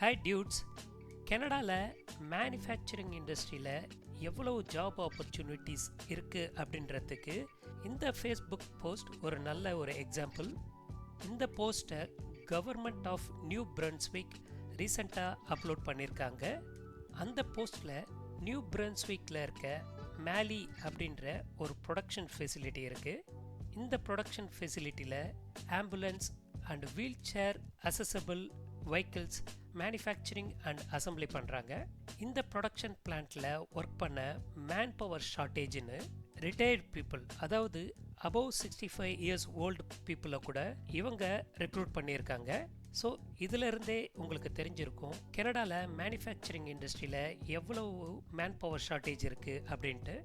Hi dudes, கனடாவில் manufacturing இண்டஸ்ட்ரியில் எவ்வளவு ஜாப் ஆப்பர்ச்சுனிட்டிஸ் இருக்குது அப்படின்றதுக்கு இந்த ஃபேஸ்புக் போஸ்ட் ஒரு நல்ல எக்ஸாம்பிள். இந்த போஸ்ட்டை கவர்மெண்ட் ஆஃப் நியூ பிரன்ஸ்விக் ரீசெண்டாக அப்லோட் பண்ணியிருக்காங்க. அந்த போஸ்ட்டில் நியூ பிரன்ஸ்விக்கில் இருக்க மேலி அப்படின்ற ஒரு ப்ரொடக்ஷன் ஃபெசிலிட்டி இருக்குது. இந்த ப்ரொடக்ஷன் ஃபெசிலிட்டியில் ambulance and wheelchair accessible vehicles manufacturing and assembly பண்ணுறாங்க. இந்த ப்ரொடக்ஷன் பிளான்ட்டில் ஒர்க் பண்ண மேன் பவர் ஷார்ட்டேஜ்னு ரிட்டையர்ட் பீப்புள், அதாவது அபவ் 65 இயர்ஸ் ஓல்டு பீப்புளை கூட இவங்க ரெக்ரூட் பண்ணியிருக்காங்க. ஸோ இதிலிருந்தே உங்களுக்கு தெரிஞ்சிருக்கும் கனடாவில் மேனுஃபேக்சரிங் இண்டஸ்ட்ரியில் எவ்வளவு மேன் பவர் ஷார்ட்டேஜ் இருக்குது அப்படின்ட்டு.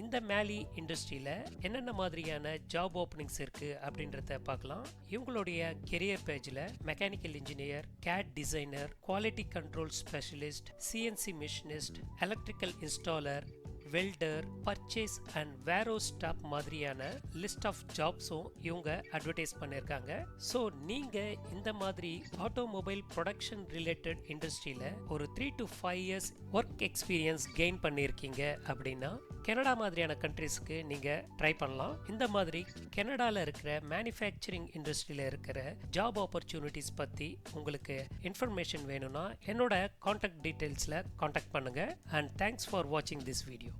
இந்த மேலி இண்டஸ்ட்ரியில் என்னென்ன மாதிரியான ஜாப் ஓப்பனிங்ஸ் இருக்குது அப்படின்றத பார்க்கலாம். இவங்களுடைய கெரியர் பேஜில் mechanical engineer, CAD designer, quality control specialist, CNC machinist, electrical installer, welder, purchase and various staff மாதிரியான லிஸ்ட் ஆஃப் ஜாப்ஸும் இவங்க அட்வர்டைஸ் பண்ணியிருக்காங்க. ஸோ நீங்கள் இந்த மாதிரி ஆட்டோமொபைல் ப்ரொடக்ஷன் ரிலேட்டட் இண்டஸ்ட்ரியில் ஒரு 3 to 5 years work experience gain பண்ணியிருக்கீங்க அப்படின்னா கனடா மாதிரியான கண்ட்ரிஸ்க்கு நீங்கள் ட்ரை பண்ணலாம். இந்த மாதிரி கனடாவில் இருக்கிற மேனுஃபேக்சரிங் இண்டஸ்ட்ரியில் இருக்கிற ஜாப் ஆப்பர்ச்சுனிட்டிஸ் பற்றி உங்களுக்கு இன்ஃபர்மேஷன் வேணும்னா என்னோட கான்டாக்ட் டீட்டெயில்ஸில் கான்டாக்ட் பண்ணுங்கள். அண்ட் தேங்க்ஸ் ஃபார் வாட்சிங் திஸ் வீடியோ.